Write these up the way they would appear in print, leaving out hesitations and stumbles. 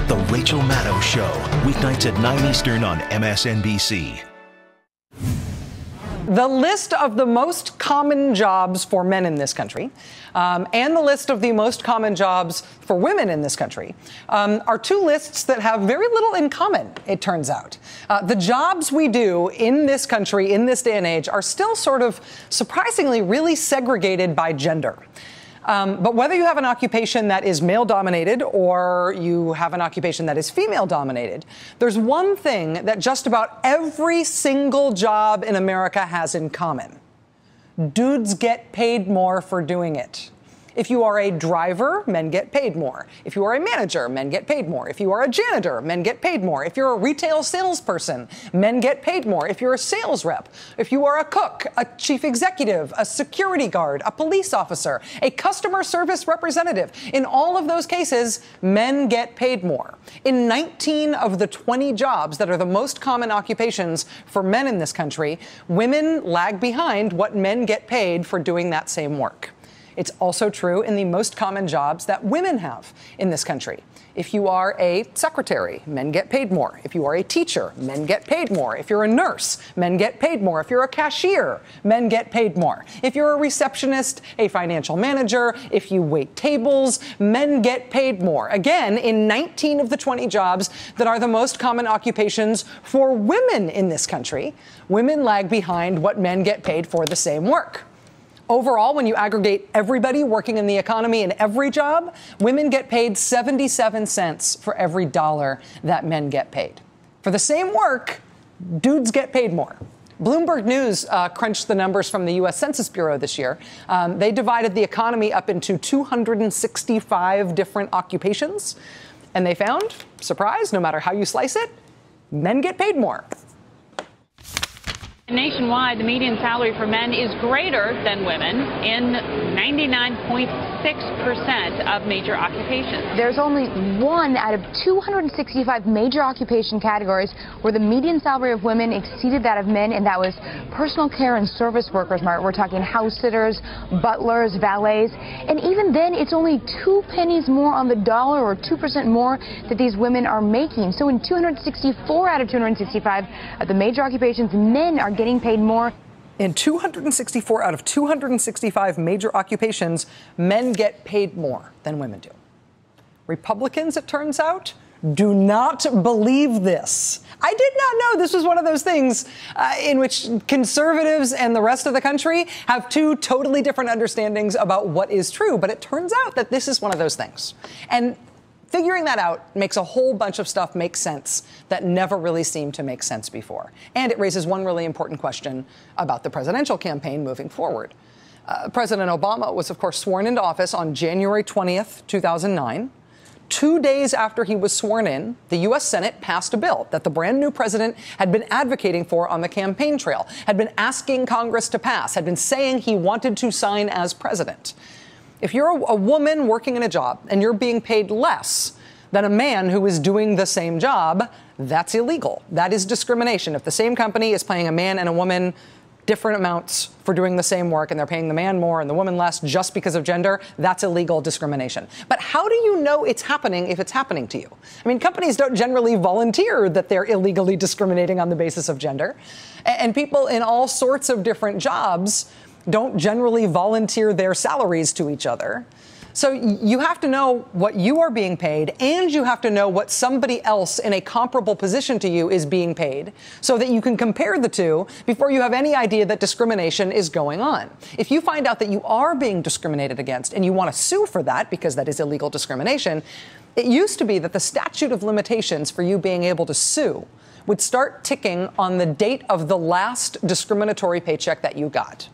The Rachel Maddow Show, weeknights at 9 Eastern on MSNBC. The list of the most common jobs for men in this country and the list of the most common jobs for women in this country are two lists that have very little in common, it turns out. The jobs we do in this country in this day and age are still sort of surprisingly really segregated by gender. But whether you have an occupation that is male-dominated or you have an occupation that is female-dominated, there's one thing that just about every single job in America has in common. Dudes get paid more for doing it. If you are a driver, men get paid more. If you are a manager, men get paid more. If you are a janitor, men get paid more. If you're a retail salesperson, men get paid more. If you're a sales rep, if you are a cook, a chief executive, a security guard, a police officer, a customer service representative, in all of those cases, men get paid more. In 19 of the 20 jobs that are the most common occupations for men in this country, women lag behind what men get paid for doing that same work. It's also true in the most common jobs that women have in this country. If you are a secretary, men get paid more. If you are a teacher, men get paid more. If you're a nurse, men get paid more. If you're a cashier, men get paid more. If you're a receptionist, a financial manager, if you wait tables, men get paid more. Again, in 19 of the 20 jobs that are the most common occupations for women in this country, women lag behind what men get paid for the same work. Overall, when you aggregate everybody working in the economy in every job, women get paid 77 cents for every dollar that men get paid. For the same work, dudes get paid more. Bloomberg News crunched the numbers from the U.S. Census Bureau this year. They divided the economy up into 265 different occupations. And they found, surprise, no matter how you slice it, men get paid more. Nationwide, the median salary for men is greater than women in 99.6% of major occupations. There's only one out of 265 major occupation categories where the median salary of women exceeded that of men, and that was personal care and service workers. We're talking house sitters, butlers, valets, and even then it's only 2 pennies more on the dollar, or 2% more, that these women are making. So in 264 out of 265 of the major occupations, men are getting paid more. In 264 out of 265 major occupations, men get paid more than women do. Republicans, it turns out, do not believe this. I did not know this was one of those things in which conservatives and the rest of the country have two totally different understandings about what is true. But it turns out that this is one of those things. And figuring that out makes a whole bunch of stuff make sense that never really seemed to make sense before. And it raises one really important question about the presidential campaign moving forward. President Obama was, of course, sworn into office on January 20th, 2009. 2 days after he was sworn in, the U.S. Senate passed a bill that the brand new president had been advocating for on the campaign trail, had been asking Congress to pass, had been saying he wanted to sign as president. If you're a woman working in a job and you're being paid less than a man who is doing the same job, that's illegal. That is discrimination. If the same company is paying a man and a woman different amounts for doing the same work and they're paying the man more and the woman less just because of gender, that's illegal discrimination. But how do you know it's happening if it's happening to you? I mean, companies don't generally volunteer that they're illegally discriminating on the basis of gender. And people in all sorts of different jobs don't generally volunteer their salaries to each other. So you have to know what you are being paid, and you have to know what somebody else in a comparable position to you is being paid, so that you can compare the two before you have any idea that discrimination is going on. If you find out that you are being discriminated against and you want to sue for that because that is illegal discrimination, it used to be that the statute of limitations for you being able to sue would start ticking on the date of the last discriminatory paycheck that you got.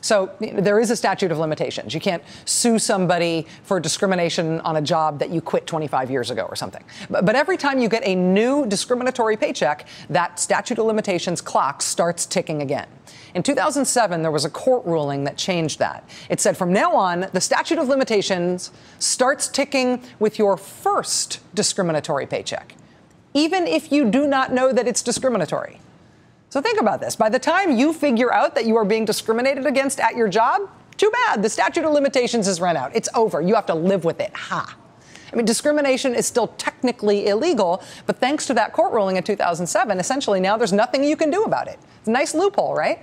So there is a statute of limitations. You can't sue somebody for discrimination on a job that you quit 25 years ago or something. But every time you get a new discriminatory paycheck, that statute of limitations clock starts ticking again. In 2007, there was a court ruling that changed that. It said from now on, the statute of limitations starts ticking with your first discriminatory paycheck, even if you do not know that it's discriminatory. So think about this. By the time you figure out that you are being discriminated against at your job, too bad. The statute of limitations has run out. It's over. You have to live with it. Ha. I mean, discrimination is still technically illegal, but thanks to that court ruling in 2007, essentially now there's nothing you can do about it. It's a nice loophole, right?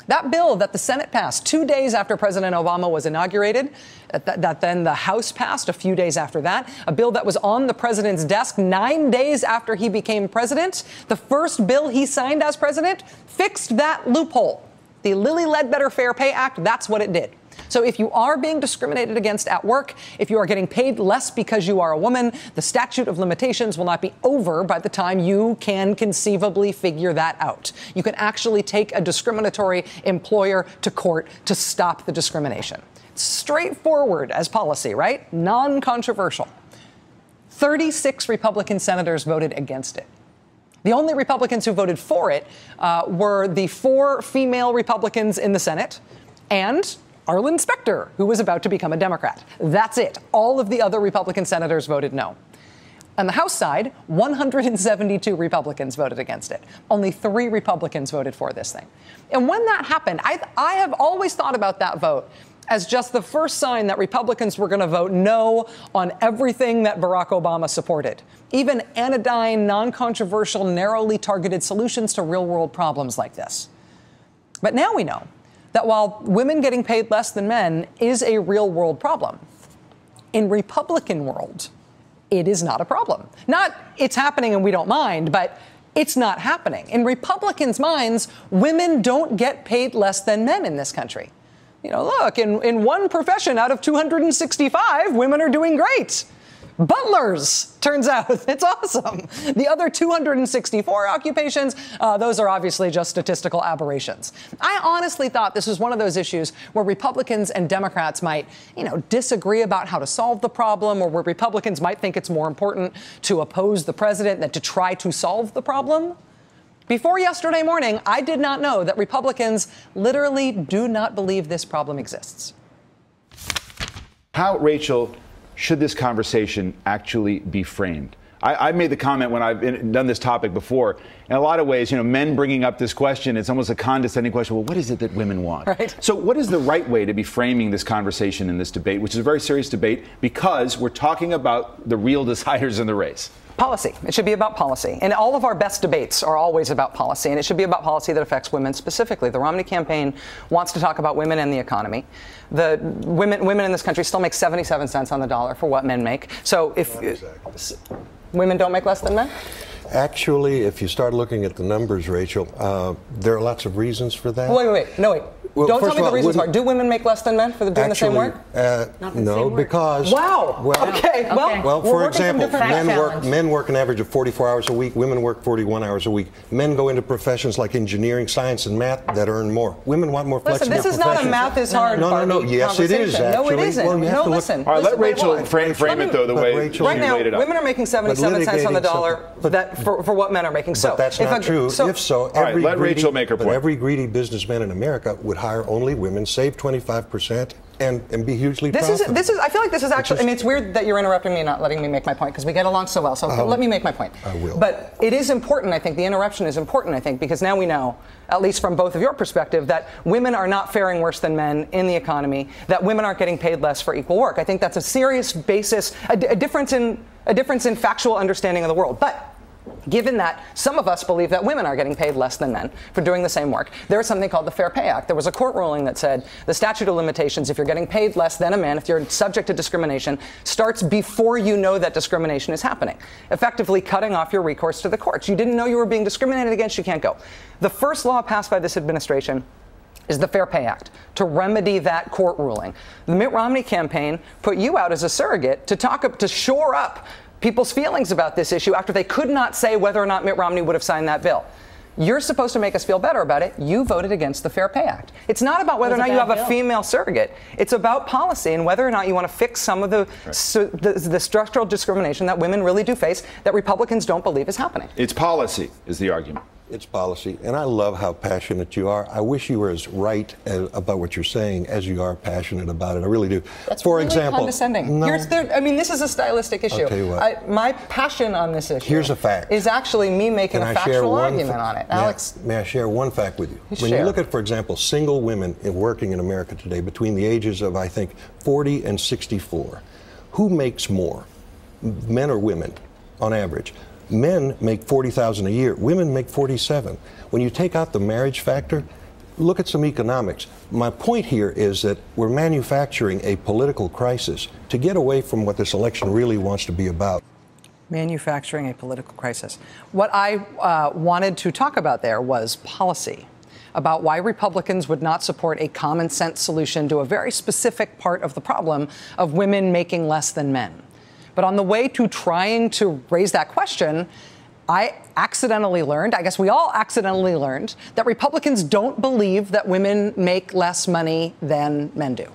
That bill that the Senate passed 2 days after President Obama was inaugurated, that then the House passed a few days after that, a bill that was on the president's desk 9 days after he became president, the first bill he signed as president, fixed that loophole. The Lilly Ledbetter Fair Pay Act, that's what it did. So if you are being discriminated against at work, if you are getting paid less because you are a woman, the statute of limitations will not be over by the time you can conceivably figure that out. You can actually take a discriminatory employer to court to stop the discrimination. Straightforward as policy, right? Non-controversial. 36 Republican senators voted against it. The only Republicans who voted for it were the 4 female Republicans in the Senate and Arlen Specter, who was about to become a Democrat. That's it. All of the other Republican senators voted no. On the House side, 172 Republicans voted against it. Only 3 Republicans voted for this thing. And when that happened, I have always thought about that vote as just the first sign that Republicans were going to vote no on everything that Barack Obama supported, even anodyne, non-controversial, narrowly targeted solutions to real-world problems like this. But now we know that while women getting paid less than men is a real-world problem, in Republican world, it is not a problem. Not it's happening and we don't mind, but it's not happening. In Republicans' minds, women don't get paid less than men in this country. You know, look, in one profession out of 265, women are doing great. Butlers, turns out. It's awesome. The other 264 occupations, those are obviously just statistical aberrations. I honestly thought this was one of those issues where Republicans and Democrats might, disagree about how to solve the problem, or where Republicans might think it's more important to oppose the president than to try to solve the problem. Before yesterday morning, I did not know that Republicans literally do not believe this problem exists. How, Rachel, should this conversation actually be framed? I've made the comment when I've done this topic before. In a lot of ways, men bringing up this question, it's almost a condescending question. Well, what is it that women want? Right. So what is the right way to be framing this conversation in this debate, which is a very serious debate because we're talking about the real deciders in the race? Policy. It should be about policy. And all of our best debates are always about policy. And it should be about policy that affects women specifically. The Romney campaign wants to talk about women and the economy. The women in this country still make 77 cents on the dollar for what men make. So if women don't make less than men? Actually, if you start looking at the numbers, Rachel, there are lots of reasons for that. Wait. No. Well, don't tell me the reasons are. Do women make less than men for doing the same work? No, because... Wow. Okay. Well, for example, men work an average of 44 hours a week. Women work 41 hours a week. Men go into professions like engineering, science, and math that earn more. Women want more flexible professions. This is not a math is hard No. Yes, it is, actually. No, it isn't. Well, no, listen. All right, let Rachel frame it, though, the way Rachel right now, women are making 77 cents on the dollar for what men are making. But that's not true. If so, let Rachel make her point. Every greedy businessman in America would hire only women, save 25%, and be hugely profitable. I feel like this is actually, I mean, it's weird that you're interrupting me and not letting me make my point, because we get along so well. So let me make my point. I will. But it is important, I think, the interruption is important, I think, because now we know, at least from both of your perspective, that women are not faring worse than men in the economy, that women aren't getting paid less for equal work. I think that's a serious basis, a difference in factual understanding of the world. But given that some of us believe that women are getting paid less than men for doing the same work, there is something called the Fair Pay Act. There was a court ruling that said the statute of limitations, if you're getting paid less than a man, if you're subject to discrimination, starts before you know that discrimination is happening, effectively cutting off your recourse to the courts. You didn't know you were being discriminated against, you can't go. The first law passed by this administration is the Fair Pay Act, to remedy that court ruling. The Mitt Romney campaign put you out as a surrogate to shore up people's feelings about this issue after they could not say whether or not Mitt Romney would have signed that bill. You're supposed to make us feel better about it. You voted against the Fair Pay Act. It's not about whether or not you have a female surrogate. It's about policy and whether or not you want to fix some of the structural discrimination that women really do face that Republicans don't believe is happening. It's policy, is the argument. It's policy, and I love how passionate you are. I wish you were as right about what you're saying as you are passionate about it. I really do. That's For really example, condescending. No, this is a stylistic issue. I'll tell you what. My passion on this issue Here's a fact. is actually me making a factual argument on it. Alex, may I share one fact with you? When you look at, for example, single women working in America today between the ages of, I think, 40 and 64, who makes more? Men or women, on average. Men make $40,000 a year. Women make $47,000. When you take out the marriage factor, look at some economics. My point here is that we're manufacturing a political crisis to get away from what this election really wants to be about. Manufacturing a political crisis. What I wanted to talk about there was policy, about why Republicans would not support a common sense solution to a very specific part of the problem of women making less than men. But on the way to trying to raise that question, I accidentally learned, I guess we all accidentally learned, that Republicans don't believe that women make less money than men do.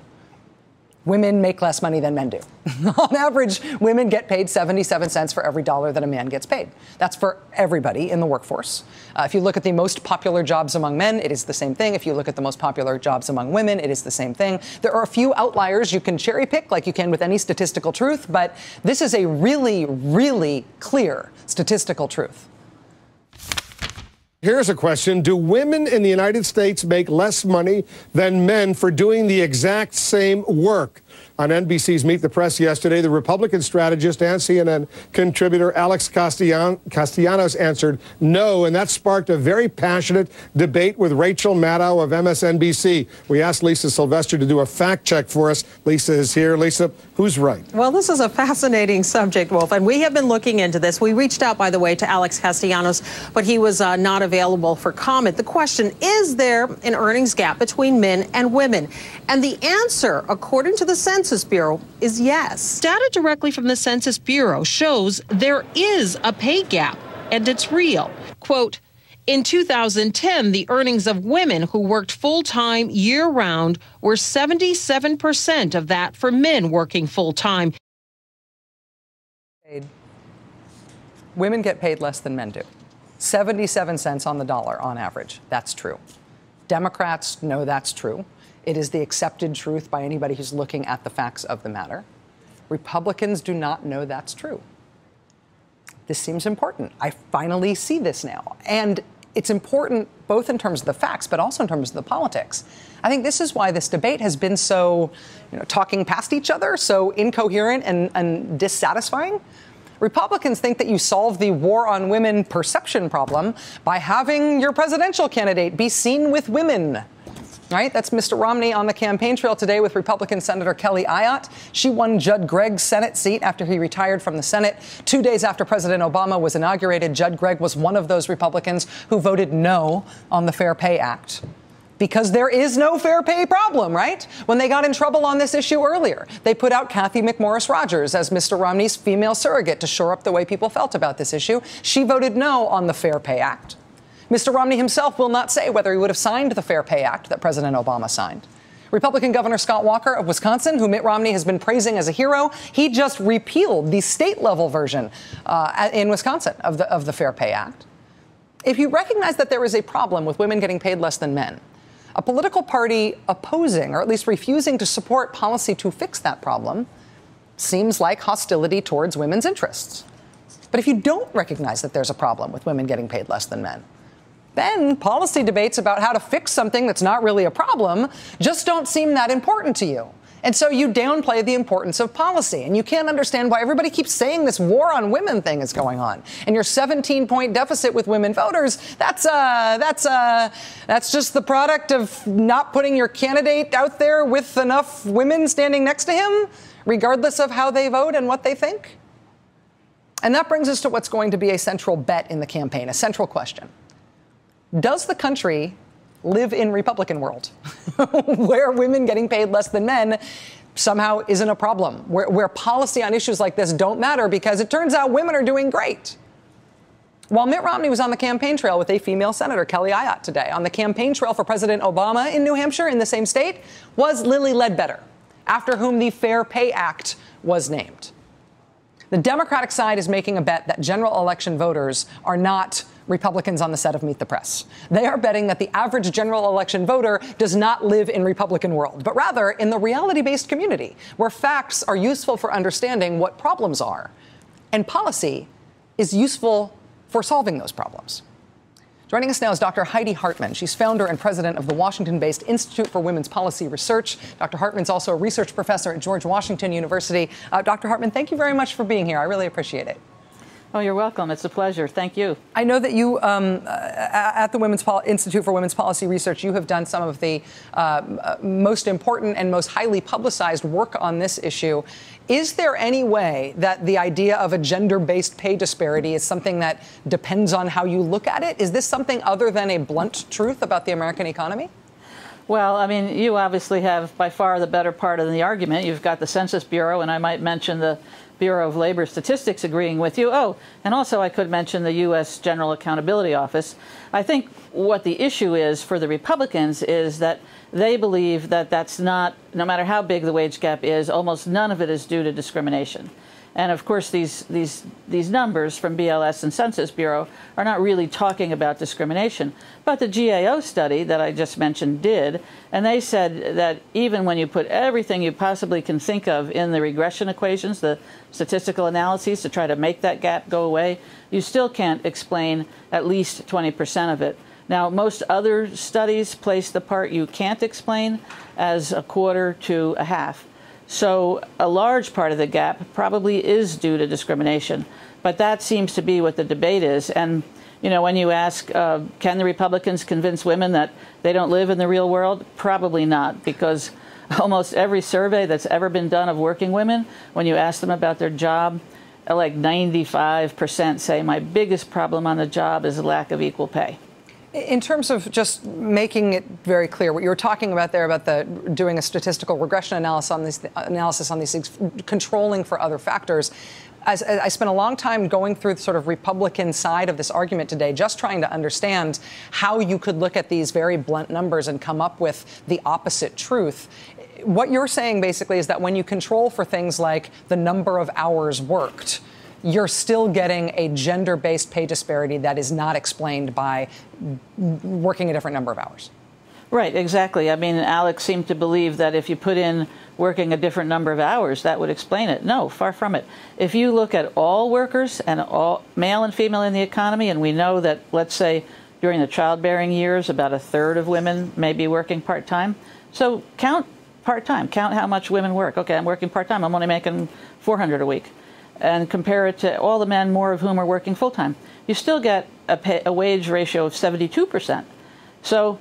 Women make less money than men do. On average, women get paid 77 cents for every dollar that a man gets paid. That's for everybody in the workforce. If you look at the most popular jobs among men, it is the same thing. If you look at the most popular jobs among women, it is the same thing. There are a few outliers you can cherry pick, like you can with any statistical truth, but this is a really, really clear statistical truth. Here's a question. Do women in the United States make less money than men for doing the exact same work? On NBC's Meet the Press yesterday, the Republican strategist and CNN contributor Alex Castellanos answered no, and that sparked a very passionate debate with Rachel Maddow of MSNBC. We asked Lisa Sylvester to do a fact check for us. Lisa is here. Lisa, who's right? Well, this is a fascinating subject, Wolf, and we have been looking into this. We reached out, by the way, to Alex Castellanos, but he was not available for comment. The question, is there an earnings gap between men and women? And the answer, according to the Census Bureau, is yes. Data directly from the Census Bureau shows there is a pay gap, and it's real. Quote, in 2010, the earnings of women who worked full-time year-round were 77% of that for men working full-time. Women get paid less than men do. 77 cents on the dollar on average. That's true. Democrats know that's true. It is the accepted truth by anybody who's looking at the facts of the matter. Republicans do not know that's true. This seems important. I finally see this now. And it's important both in terms of the facts, but also in terms of the politics. I think this is why this debate has been so, talking past each other, so incoherent and dissatisfying. Republicans think that you solve the war on women perception problem by having your presidential candidate be seen with women. Right? That's Mr. Romney on the campaign trail today with Republican Senator Kelly Ayotte. She won Judd Gregg's Senate seat after he retired from the Senate. 2 days after President Obama was inaugurated, Judd Gregg was one of those Republicans who voted no on the Fair Pay Act. Because there is no fair pay problem, right? When they got in trouble on this issue earlier, they put out Kathy McMorris Rodgers as Mr. Romney's female surrogate to shore up the way people felt about this issue. She voted no on the Fair Pay Act. Mr. Romney himself will not say whether he would have signed the Fair Pay Act that President Obama signed. Republican Governor Scott Walker of Wisconsin, who Mitt Romney has been praising as a hero, he just repealed the state-level version in Wisconsin of the Fair Pay Act. If you recognize that there is a problem with women getting paid less than men, a political party opposing or at least refusing to support policy to fix that problem seems like hostility towards women's interests. But if you don't recognize that there's a problem with women getting paid less than men, then policy debates about how to fix something that's not really a problem just don't seem that important to you. And so you downplay the importance of policy. And you can't understand why everybody keeps saying this war on women thing is going on. And your 17-point deficit with women voters, that's just the product of not putting your candidate out there with enough women standing next to him, regardless of how they vote and what they think. And that brings us to what's going to be a central bet in the campaign, a central question. Does the country live in Republican world where women getting paid less than men somehow isn't a problem, where policy on issues like this don't matter because it turns out women are doing great? While Mitt Romney was on the campaign trail with a female senator, Kelly Ayotte, today, on the campaign trail for President Obama in New Hampshire, in the same state, was Lilly Ledbetter, after whom the Fair Pay Act was named. The Democratic side is making a bet that general election voters are not Republicans on the set of Meet the Press. They are betting that the average general election voter does not live in Republican world, but rather in the reality-based community where facts are useful for understanding what problems are, and policy is useful for solving those problems. Joining us now is Dr. Heidi Hartman. She's founder and president of the Washington-based Institute for Women's Policy Research. Dr. Hartman's also a research professor at George Washington University. Dr. Hartman, thank you very much for being here. I really appreciate it. Oh, you're welcome. It's a pleasure. Thank you. I know that you, at the Institute for Women's Policy Research, you have done some of the most important and most highly publicized work on this issue. Is there any way that the idea of a gender-based pay disparity is something that depends on how you look at it? Is this something other than a blunt truth about the American economy? Well, I mean, you obviously have by far the better part of the argument. You've got the Census Bureau, and I might mention the Bureau of Labor Statistics agreeing with you. Oh, and also I could mention the U.S. General Accountability Office. I think what the issue is for the Republicans is that they believe that that's not, no matter how big the wage gap is, almost none of it is due to discrimination. And of course, these numbers from BLS and Census Bureau are not really talking about discrimination. But the GAO study that I just mentioned did, and they said that even when you put everything you possibly can think of in the regression equations, the statistical analyses to try to make that gap go away, you still can't explain at least 20% of it. Now, most other studies place the part you can't explain as a quarter to a half. So a large part of the gap probably is due to discrimination. But that seems to be what the debate is. And, you know, when you ask, can the Republicans convince women that they don't live in the real world? Probably not, because almost every survey that's ever been done of working women, when you ask them about their job, like 95% say my biggest problem on the job is the lack of equal pay. In terms of just making it very clear, what you were talking about there about doing a statistical regression analysis on these things, controlling for other factors. As I spent a long time going through the sort of Republican side of this argument today, just trying to understand how you could look at these very blunt numbers and come up with the opposite truth. What you're saying basically is that when you control for things like the number of hours worked, you're still getting a gender-based pay disparity that is not explained by working a different number of hours. Right, exactly. I mean, Alex seemed to believe that if you put in working a different number of hours, that would explain it. No, far from it. If you look at all workers and all male and female in the economy, and we know that, let's say, during the childbearing years, about a third of women may be working part-time. So count part-time, count how much women work. Okay, I'm working part-time, I'm only making $400 a week. And compare it to all the men, more of whom are working full-time. You still get a wage ratio of 72%. So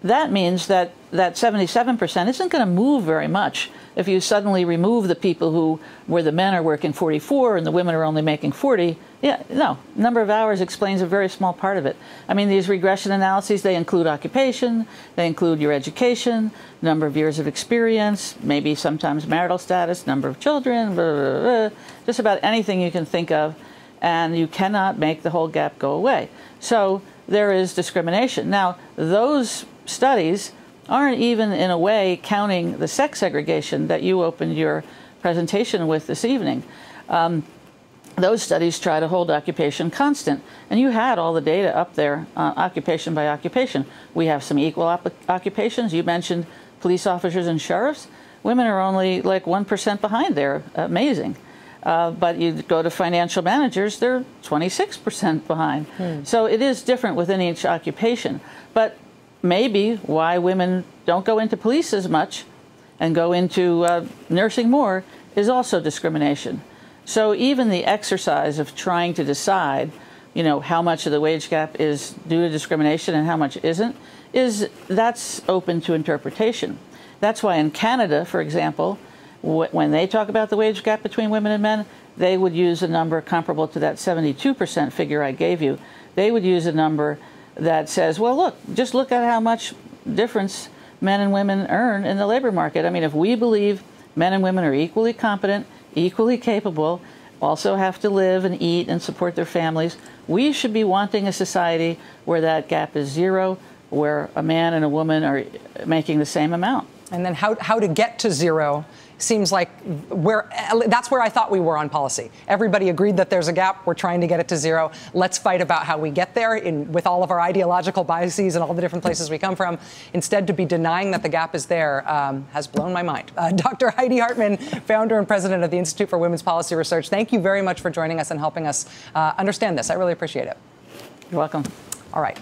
that means that that 77% isn't going to move very much if you suddenly remove the people where the men are working 44 and the women are only making 40. Yeah, no, number of hours explains a very small part of it. I mean, these regression analyses, they include occupation, they include your education, number of years of experience, maybe sometimes marital status, number of children, blah, blah, blah, just about anything you can think of, and you cannot make the whole gap go away. So there is discrimination. Now, those studies aren't even in a way counting the sex segregation that you opened your presentation with this evening. Those studies try to hold occupation constant. And you had all the data up there, occupation by occupation. We have some equal occupations. You mentioned police officers and sheriffs. Women are only like 1% behind there. Amazing. But you go to financial managers, they're 26% behind. So it is different within each occupation. But maybe why women don't go into police as much and go into nursing more is also discrimination. So even the exercise of trying to decide, you know, how much of the wage gap is due to discrimination and how much isn't, that's open to interpretation. That's why in Canada, for example, when they talk about the wage gap between women and men, they would use a number comparable to that 72% figure I gave you. They would use a number that says, well, look, just look at how much difference men and women earn in the labor market. I mean, if we believe men and women are equally competent, equally capable, also have to live and eat and support their families, we should be wanting a society where that gap is zero, where a man and a woman are making the same amount. And then how to get to zero seems like that's where I thought we were on policy. Everybody agreed that there's a gap. We're trying to get it to zero. Let's fight about how we get there with all of our ideological biases and all the different places we come from. Instead, to be denying that the gap is there has blown my mind. Dr. Heidi Hartman, founder and president of the Institute for Women's Policy Research, thank you very much for joining us and helping us understand this. I really appreciate it. You're welcome. All right.